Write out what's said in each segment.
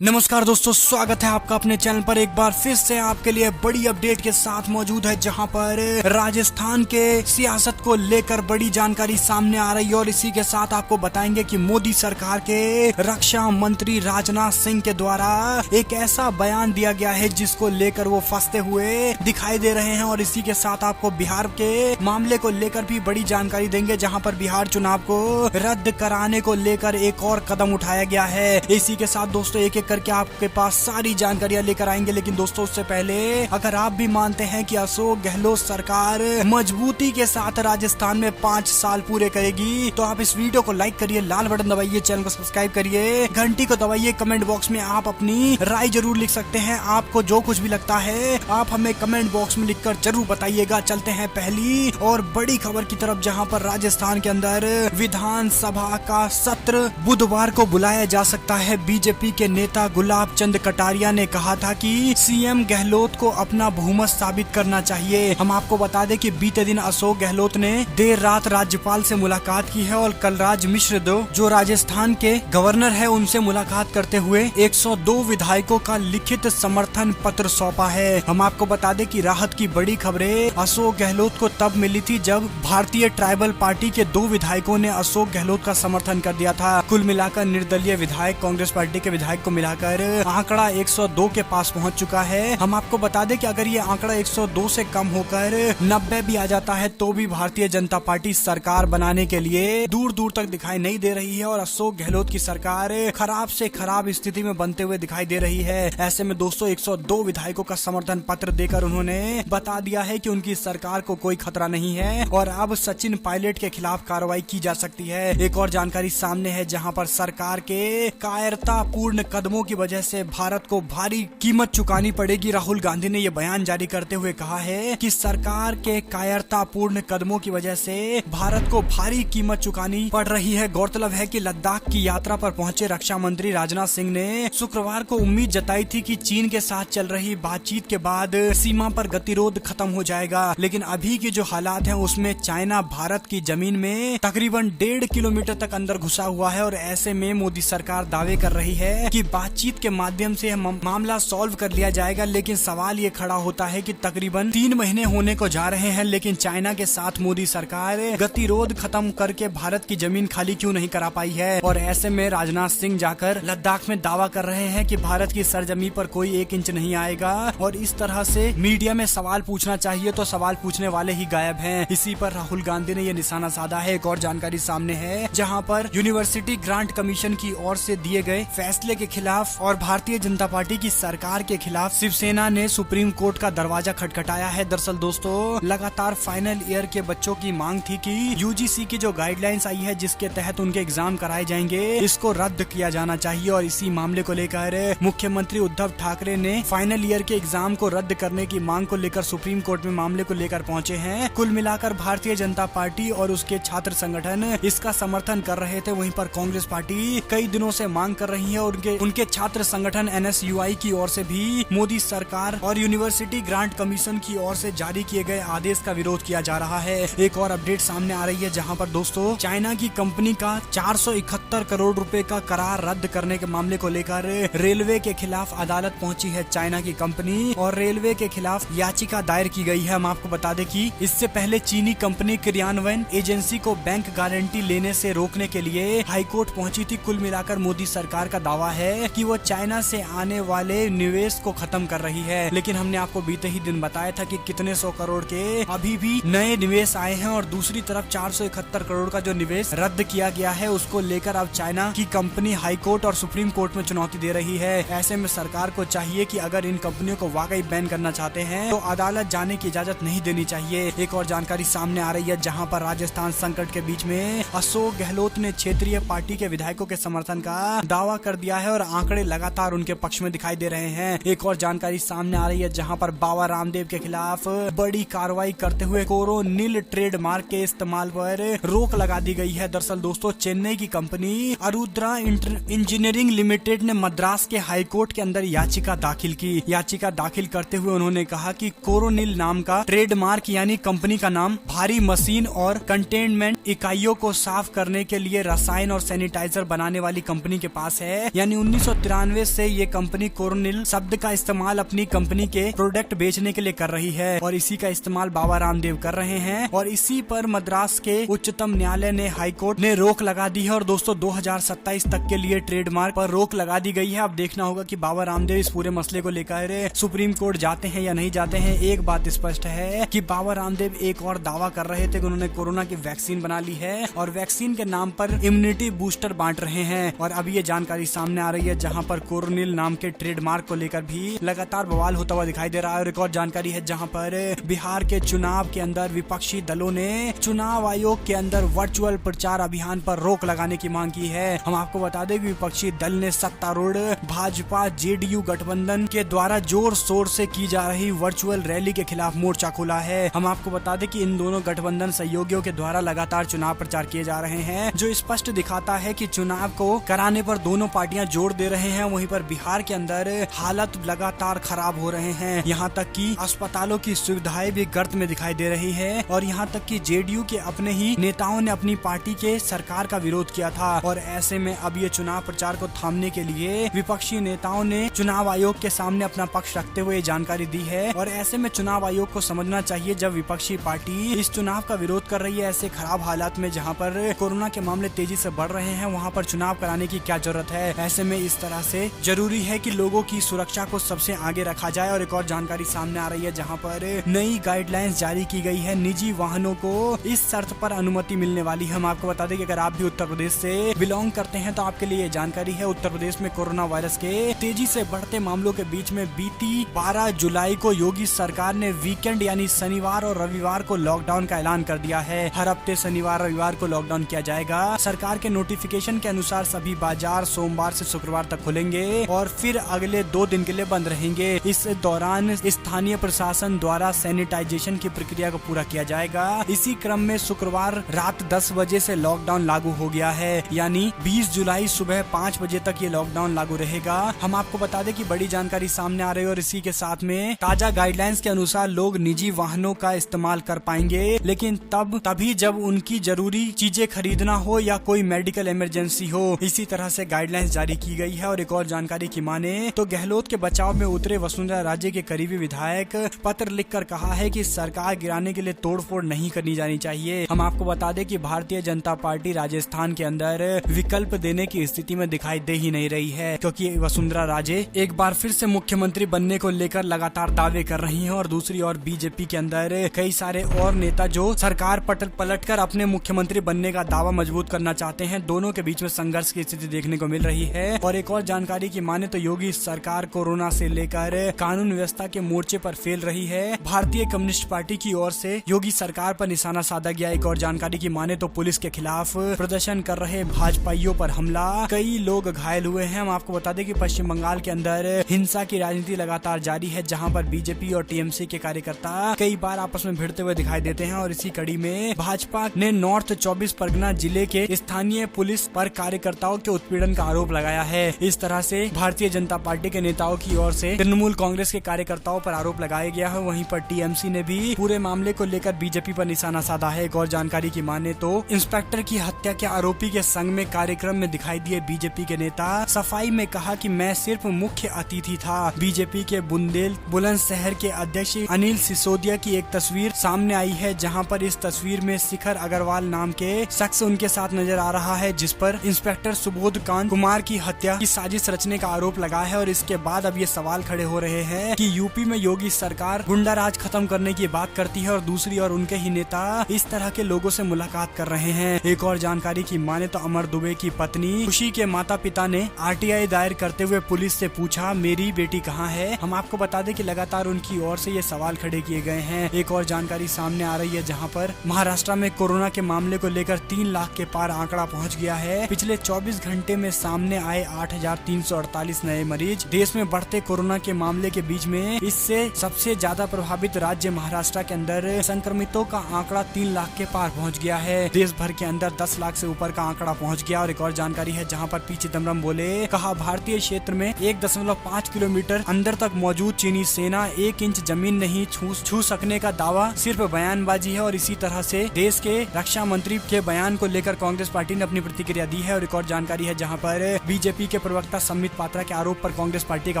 नमस्कार दोस्तों, स्वागत है आपका अपने चैनल पर। एक बार फिर से आपके लिए बड़ी अपडेट के साथ मौजूद है, जहां पर राजस्थान के सियासत को लेकर बड़ी जानकारी सामने आ रही है। और इसी के साथ आपको बताएंगे कि मोदी सरकार के रक्षा मंत्री राजनाथ सिंह के द्वारा एक ऐसा बयान दिया गया है जिसको लेकर वो फंसते हुए दिखाई दे रहे हैं। और इसी के साथ आपको बिहार के मामले को लेकर भी बड़ी जानकारी देंगे, जहाँ पर बिहार चुनाव को रद्द कराने को लेकर एक और कदम उठाया गया है। इसी के साथ दोस्तों एक करके आपके पास सारी जानकारियां लेकर आएंगे। लेकिन दोस्तों उससे पहले अगर आप भी मानते हैं कि अशोक गहलोत सरकार मजबूती के साथ राजस्थान में 5 साल पूरे करेगी, तो आप इस वीडियो को लाइक करिए, लाल बटन दबाइए, चैनल को सब्सक्राइब करिए, घंटी को दबाइए। कमेंट बॉक्स में आप अपनी राय जरूर लिख सकते हैं। आपको जो कुछ भी लगता है आप हमें कमेंट बॉक्स में लिखकर जरूर बताइएगा। चलते हैं पहली और बड़ी खबर की तरफ, जहां पर राजस्थान के अंदर विधानसभा का सत्र बुधवार को बुलाया जा सकता है। बीजेपी के नेता गुलाब चंद कटारिया ने कहा था कि सीएम गहलोत को अपना बहुमत साबित करना चाहिए। हम आपको बता दें कि बीते दिन अशोक गहलोत ने देर रात राज्यपाल से मुलाकात की है और कलराज मिश्र जो राजस्थान के गवर्नर है, उनसे मुलाकात करते हुए 102 विधायकों का लिखित समर्थन पत्र सौंपा है। हम आपको बता दें कि राहत की बड़ी खबरें अशोक गहलोत को तब मिली थी जब भारतीय ट्राइबल पार्टी के 2 विधायकों ने अशोक गहलोत का समर्थन कर दिया था। कुल मिलाकर निर्दलीय विधायक कांग्रेस पार्टी के विधायक को मिलाकर आंकड़ा 102 के पास पहुंच चुका है। हम आपको बता दें कि अगर ये आंकड़ा 102 से कम होकर 90 भी आ जाता है तो भी भारतीय जनता पार्टी सरकार बनाने के लिए दूर दूर तक दिखाई नहीं दे रही है। और अशोक गहलोत की सरकार खराब से खराब स्थिति में बनते हुए दिखाई दे रही है। ऐसे में दोस्तों 102 विधायकों का समर्थन पत्र देकर उन्होंने बता दिया है कि उनकी सरकार को कोई खतरा नहीं है और अब सचिन पायलट के खिलाफ कार्रवाई की जा सकती है। एक और जानकारी सामने है, जहाँ पर सरकार के कायरतापूर्ण कदमों की वजह से भारत को भारी कीमत चुकानी पड़ेगी। राहुल गांधी ने यह बयान जारी करते हुए कहा है कि सरकार के कायरतापूर्ण कदमों की वजह से भारत को भारी कीमत चुकानी पड़ रही है। गौरतलब है कि लद्दाख की यात्रा पर पहुंचे रक्षा मंत्री राजनाथ सिंह ने शुक्रवार को उम्मीद जताई थी कि चीन के साथ चल रही बातचीत के बाद सीमा पर गतिरोध खत्म हो जाएगा। लेकिन अभी की जो हालात है उसमें चाइना भारत की जमीन में तकरीबन 1.5 किलोमीटर तक अंदर घुसा हुआ है। और ऐसे में मोदी सरकार दावे कर रही है कि बातचीत के माध्यम से मामला सॉल्व कर लिया जाएगा। लेकिन सवाल ये खड़ा होता है कि तकरीबन 3 महीने होने को जा रहे हैं, लेकिन चाइना के साथ मोदी सरकार गतिरोध खत्म करके भारत की जमीन खाली क्यों नहीं करा पाई है। और ऐसे में राजनाथ सिंह जाकर लद्दाख में दावा कर रहे हैं कि भारत की सरजमी पर कोई 1 इंच नहीं आएगा। और इस तरह से मीडिया में सवाल पूछना चाहिए तो सवाल पूछने वाले ही गायब हैं। इसी पर राहुल गांधी ने यह निशाना साधा है। एक और जानकारी सामने है, जहां पर यूनिवर्सिटी ग्रांट कमीशन की ओर से दिए गए फैसले के खिलाफ और भारतीय जनता पार्टी की सरकार के खिलाफ शिवसेना ने सुप्रीम कोर्ट का दरवाजा खटखटाया है। दरअसल दोस्तों लगातार फाइनल ईयर के बच्चों की मांग थी कि यूजीसी की जो गाइडलाइंस आई है जिसके तहत उनके एग्जाम कराए जाएंगे, इसको रद्द किया जाना चाहिए। और इसी मामले को लेकर मुख्यमंत्री उद्धव ठाकरे ने फाइनल ईयर के एग्जाम को रद्द करने की मांग को लेकर सुप्रीम कोर्ट में मामले को लेकर पहुंचे हैं। कुल मिलाकर भारतीय जनता पार्टी और उसके छात्र संगठन इसका समर्थन कर रहे थे। वहीं पर कांग्रेस पार्टी कई दिनों से मांग कर रही है और उनके छात्र संगठन NSUI की ओर से भी मोदी सरकार और यूनिवर्सिटी ग्रांट कमीशन की ओर से जारी किए गए आदेश का विरोध किया जा रहा है। एक और अपडेट सामने आ रही है, जहां पर दोस्तों चाइना की कंपनी का 471 करोड़ रुपए का करार रद्द करने के मामले को लेकर रेलवे के खिलाफ अदालत पहुंची है चाइना की कंपनी और रेलवे के खिलाफ याचिका दायर की गई है। हम आपको बता दें कि इससे पहले चीनी कंपनी क्रियान्वयन एजेंसी को बैंक गारंटी लेने से रोकने के लिए हाईकोर्ट पहुंची थी। कुल मिलाकर मोदी सरकार का दावा है कि वो चाइना से आने वाले निवेश को खत्म कर रही है। लेकिन हमने आपको बीते ही दिन बताया था कि कितने 100 करोड़ के अभी भी नए निवेश आए हैं और दूसरी तरफ 471 करोड़ का जो निवेश रद्द किया गया है उसको लेकर अब चाइना की कंपनी हाईकोर्ट और सुप्रीम कोर्ट में चुनौती दे रही है। ऐसे में सरकार को चाहिए कि अगर इन कंपनियों को वाकई बैन करना चाहते हैं तो अदालत जाने की इजाजत नहीं देनी चाहिए। एक और जानकारी सामने आ रही है, जहाँ पर राजस्थान संकट के बीच में अशोक गहलोत ने क्षेत्रीय पार्टी के विधायकों के समर्थन का दावा कर दिया है और आंकड़े लगातार उनके पक्ष में दिखाई दे रहे हैं। एक और जानकारी सामने आ रही है, जहां पर बाबा रामदेव के खिलाफ बड़ी कार्रवाई करते हुए कोरोनिल ट्रेडमार्क के इस्तेमाल पर रोक लगा दी गई है। दरअसल दोस्तों चेन्नई की कंपनी अरुद्रा इंजीनियरिंग लिमिटेड ने मद्रास के हाईकोर्ट के अंदर याचिका दाखिल की। याचिका दाखिल करते हुए उन्होंने कहा कि कोरोनिल नाम का ट्रेडमार्क यानी कंपनी का नाम भारी मशीन और कंटेनमेंट इकाइयों को साफ करने के लिए रसायन और सैनिटाइजर बनाने वाली कंपनी के पास है। यानी 1993 से ये कंपनी कोरोनिल शब्द का इस्तेमाल अपनी कंपनी के प्रोडक्ट बेचने के लिए कर रही है और इसी का इस्तेमाल बाबा रामदेव कर रहे हैं और इसी पर मद्रास के उच्चतम न्यायालय ने हाईकोर्ट ने रोक लगा दी है। और दोस्तों 2027 तक के लिए ट्रेडमार्क पर रोक लगा दी गई है। अब देखना होगा कि बाबा रामदेव इस पूरे मसले को लेकर सुप्रीम कोर्ट जाते हैं या नहीं जाते हैं। एक बात स्पष्ट है कि बाबा रामदेव एक और दावा कर रहे थे कि उन्होंने कोरोना की वैक्सीन बना ली है और वैक्सीन के नाम पर इम्यूनिटी बूस्टर बांट रहे हैं। और अभी ये जानकारी सामने आ रही है जहां पर कोरोनिल नाम के ट्रेडमार्क को लेकर भी लगातार बवाल होता हुआ दिखाई दे रहा है। और एक और जानकारी है जहां पर बिहार के चुनाव के अंदर विपक्षी दलों ने चुनाव आयोग के अंदर वर्चुअल प्रचार अभियान पर रोक लगाने की मांग की है। हम आपको बता दें कि विपक्षी दल ने सत्तारूढ़ भाजपा जेडीयू गठबंधन के द्वारा जोर शोर से की जा रही वर्चुअल रैली के खिलाफ मोर्चा खोला है। हम आपको बता दें कि इन दोनों गठबंधन सहयोगियों के द्वारा लगातार चुनाव प्रचार किए जा रहे हैं, जो स्पष्ट दिखाता है कि चुनाव को कराने पर दोनों पार्टियां जोर दे रहे हैं। वहीं पर बिहार के अंदर हालत लगातार खराब हो रहे हैं, यहाँ तक कि अस्पतालों की सुविधाएं भी गर्त में दिखाई दे रही है। और यहाँ तक कि जेडीयू के अपने ही नेताओं ने अपनी पार्टी के सरकार का विरोध किया था। और ऐसे में अब ये चुनाव प्रचार को थामने के लिए विपक्षी नेताओं ने चुनाव आयोग के सामने अपना पक्ष रखते हुए जानकारी दी है। और ऐसे में चुनाव आयोग को समझना चाहिए, जब विपक्षी पार्टी इस चुनाव का विरोध कर रही है ऐसे खराब हालात में जहां पर कोरोना के मामले तेजी से बढ़ रहे हैं, वहां पर चुनाव कराने की क्या जरूरत है। ऐसे में इस तरह से जरूरी है कि लोगों की सुरक्षा को सबसे आगे रखा जाए। और एक और जानकारी सामने आ रही है जहां पर नई गाइडलाइंस जारी की गई है, निजी वाहनों को इस शर्त पर अनुमति मिलने वाली है। हम आपको बता दें कि अगर आप भी उत्तर प्रदेश से बिलोंग करते हैं तो आपके लिए ये जानकारी है। उत्तर प्रदेश में कोरोना वायरस के तेजी से बढ़ते मामलों के बीच में बीती 12 जुलाई को योगी सरकार ने वीकेंड यानी शनिवार और रविवार को लॉकडाउन का ऐलान कर दिया है। हर हफ्ते शनिवार रविवार को लॉकडाउन किया जाएगा। सरकार के नोटिफिकेशन के अनुसार सभी बाजार सोमवार से शुक्रवार तक खुलेंगे और फिर अगले 2 दिन के लिए बंद रहेंगे। इस दौरान स्थानीय प्रशासन द्वारा सैनिटाइजेशन की प्रक्रिया को पूरा किया जाएगा। इसी क्रम में शुक्रवार रात 10 बजे से लॉकडाउन लागू हो गया है, यानी 20 जुलाई सुबह 5 बजे तक ये लॉकडाउन लागू रहेगा। हम आपको बता दें कि बड़ी जानकारी सामने आ रही है और इसी के साथ में ताजा गाइडलाइंस के अनुसार लोग निजी वाहनों का इस्तेमाल कर पाएंगे, लेकिन तभी जब उनकी जरूरी चीजें खरीदना हो या कोई मेडिकल इमरजेंसी हो। इसी तरह से गाइडलाइंस जारी की गई है। और एक और जानकारी की माने तो गहलोत के बचाव में उतरे वसुंधरा राजे के करीबी विधायक पत्र लिखकर कहा है कि सरकार गिराने के लिए तोड़फोड़ नहीं करनी जानी चाहिए। हम आपको बता दें कि भारतीय जनता पार्टी राजस्थान के अंदर विकल्प देने की स्थिति में दिखाई दे ही नहीं रही है, क्योंकि वसुंधरा राजे एक बार फिर से मुख्यमंत्री बनने को लेकर लगातार दावे कर रही हैं। और दूसरी ओर बीजेपी के अंदर कई सारे और नेता जो सरकार पलटकर अपने मुख्यमंत्री बनने का दावा मजबूत करना चाहते हैं। दोनों के बीच में संघर्ष की स्थिति देखने को मिल रही है। और एक और जानकारी की माने तो योगी सरकार कोरोना से लेकर कानून व्यवस्था के मोर्चे पर फेल रही है। भारतीय कम्युनिस्ट पार्टी की ओर से योगी सरकार पर निशाना साधा गया। एक और जानकारी की माने तो पुलिस के खिलाफ प्रदर्शन कर रहे भाजपाइयों पर हमला, कई लोग घायल हुए हैं। हम आपको बता दें कि पश्चिम बंगाल के अंदर हिंसा की राजनीति लगातार जारी है, जहां पर बीजेपी और टीएमसी के कार्यकर्ता कई बार आपस में भिड़ते हुए दिखाई देते हैं। और इसी कड़ी में भाजपा ने नॉर्थ 24 परगना जिले के स्थानीय पुलिस पर कार्यकर्ताओं के उत्पीड़न का आरोप लगाया है। इस तरह से भारतीय जनता पार्टी के नेताओं की ओर से तृणमूल कांग्रेस के कार्यकर्ताओं पर आरोप लगाया गया है। वहीं पर टीएमसी ने भी पूरे मामले को लेकर बीजेपी पर निशाना साधा है। एक और जानकारी की माने तो इंस्पेक्टर की हत्या के आरोपी के संग में कार्यक्रम में दिखाई दिए बीजेपी के नेता। सफाई में कहा कि मैं सिर्फ मुख्य अतिथि था। बीजेपी के बुलंदशहर के अध्यक्ष अनिल सिसोदिया की एक तस्वीर सामने आई है, जहां पर इस तस्वीर में शिखर अग्रवाल नाम के शख्स उनके साथ नजर आ रहा है, जिस पर इंस्पेक्टर सुबोध कांत कुमार की हत्या की साजिश रचने का आरोप लगा है। और इसके बाद अब ये सवाल खड़े हो रहे हैं कि यूपी में योगी सरकार गुंडा राज खत्म करने की बात करती है और दूसरी ओर उनके ही नेता इस तरह के लोगों से मुलाकात कर रहे हैं। एक और जानकारी की माने तो अमर दुबे की पत्नी खुशी के माता पिता ने आरटीआई दायर करते हुए पुलिस से पूछा, मेरी बेटी कहाँ है। हम आपको बता दें कि लगातार उनकी ओर से ये सवाल खड़े किए गए हैं। एक और जानकारी सामने आ रही है जहां पर महाराष्ट्र में कोरोना के मामले को लेकर 3 लाख के पार आंकड़ा पहुंच गया है। पिछले 24 घंटे में सामने आए 8,348 नए मरीज। देश में बढ़ते कोरोना के मामले के बीच में इससे सबसे ज्यादा प्रभावित राज्य महाराष्ट्र के अंदर संक्रमितों का आंकड़ा 3 लाख के पार पहुंच गया है। देश भर के अंदर 10 लाख से ऊपर का आंकड़ा पहुंच गया। और एक और जानकारी है जहां पर पी चिदम्बरम बोले, कहा भारतीय क्षेत्र में 1.5 किलोमीटर अंदर तक मौजूद चीनी सेना 1 इंच जमीन नहीं छू सकने का दावा सिर्फ बयानबाजी है। और इसी तरह से देश के रक्षा मंत्री के बयान को लेकर कांग्रेस पार्टी ने अपनी प्रतिक्रिया दी है। और एक और जानकारी है जहां पर बीजेपी के प्रवक्ता सम्बित पात्रा के आरोप पर कांग्रेस पार्टी का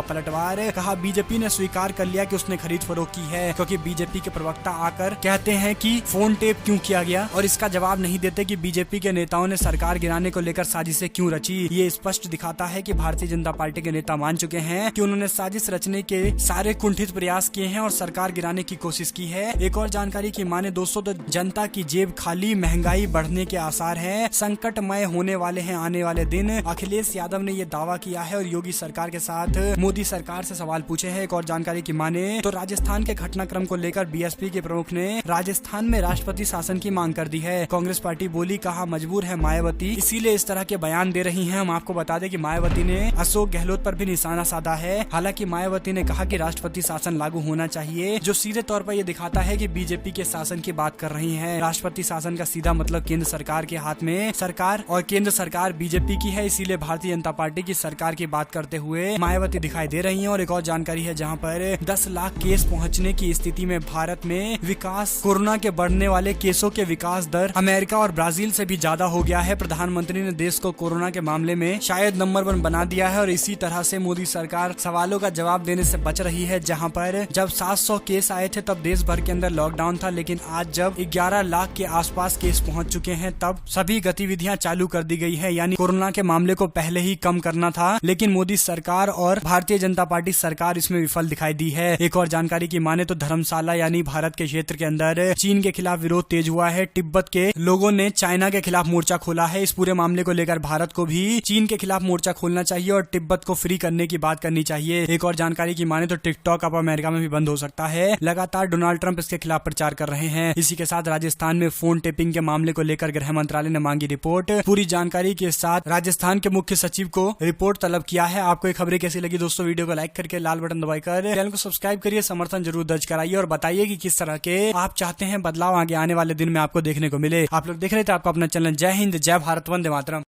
पलटवार। कहा बीजेपी ने स्वीकार कर लिया कि उसने खरीद फरोख्त की है, क्योंकि बीजेपी के प्रवक्ता आकर कहते हैं कि फोन टेप क्यों किया गया और इसका जवाब नहीं देते कि बीजेपी के नेताओं ने सरकार गिराने को लेकर साजिशें क्यों रची। ये स्पष्ट दिखाता है कि भारतीय जनता पार्टी के नेता मान चुके हैं कि उन्होंने साजिश रचने के सारे कुंठित प्रयास किए हैं और सरकार गिराने की कोशिश की है। एक और जानकारी की माने दोस्तों तो जनता की जेब खाली, महंगाई बढ़ने के आसार हैं, संकटमय होने वाले हैं आने वाले दिन। अखिलेश यादव ने यह दावा किया है और योगी सरकार के साथ मोदी सरकार से सवाल पूछे हैं। एक और जानकारी की माने तो राजस्थान के घटनाक्रम को लेकर बीएसपी के प्रमुख ने राजस्थान में राष्ट्रपति शासन की मांग कर दी है। कांग्रेस पार्टी बोली, कहा मजबूर है मायावती, इसीलिए इस तरह के बयान दे रही हैं। हम आपको बता दें कि मायावती ने अशोक गहलोत पर भी निशाना साधा है। हालांकि मायावती ने कहा कि राष्ट्रपति शासन लागू होना चाहिए, जो सीधे तौर पर यह दिखाता है कि बीजेपी के शासन की बात कर रही है। राष्ट्रपति शासन का सीधा मतलब केंद्र सरकार के हाथ में, सरकार और केंद्र सरकार बीजेपी की है, इसीलिए भारतीय जनता पार्टी की सरकार की बात करते हुए मायावती दिखाई दे रही है। और एक और जानकारी है जहाँ पर 10 लाख केस पहुँचने की स्थिति में भारत में विकास, कोरोना के बढ़ने वाले केसों के विकास दर अमेरिका और ब्राजील से भी ज्यादा हो गया है। प्रधानमंत्री ने देश को कोरोना के मामले में शायद नंबर 1 बना दिया है और इसी तरह से मोदी सरकार सवालों का जवाब देने से बच रही है। जहां पर जब 700 केस आए थे तब देश भर के अंदर लॉकडाउन था, लेकिन आज जब 11 लाख के आसपास केस पहुंच चुके हैं तब सभी गतिविधियां चालू कर दी गई है। यानी कोरोना के मामले को पहले ही कम करना था, लेकिन मोदी सरकार और भारतीय जनता पार्टी सरकार इसमें विफल दिखाई दी है। एक और जानकारी की माने तो धर्मशाला यानी भारत के क्षेत्र के अंदर चीन के खिलाफ विरोध तेज हुआ है। तिब्बत के लोगों ने चाइना के खिलाफ मोर्चा खोला है। इस पूरे मामले को लेकर भारत को भी चीन के खिलाफ मोर्चा खोलना चाहिए और तिब्बत को फ्री करने की बात करनी चाहिए। एक और जानकारी की माने तो टिकटॉक अब अमेरिका में भी बंद हो सकता है। लगातार डोनाल्ड ट्रंप इसके खिलाफ प्रचार कर रहे हैं। इसी के साथ राजस्थान में फोन टेपिंग के मामले को लेकर गृह मंत्रालय ने मांगी रिपोर्ट। पूरी जानकारी के साथ राजस्थान के मुख्य सचिव को रिपोर्ट तलब किया है। आपको ये खबरें कैसी लगी दोस्तों? वीडियो को लाइक करके लाल बटन दबाकर चैनल को सब्सक्राइब करिए, समर्थन जरूर दर्ज कराइए और बताइए कि किस तरह के आप चाहते हैं बदलाव आगे आने वाले दिन में आपको देखने को मिले। आप लोग देख रहे थे आपका अपना चैनल। जय हिंद, जय भारत, वंदे मातरम।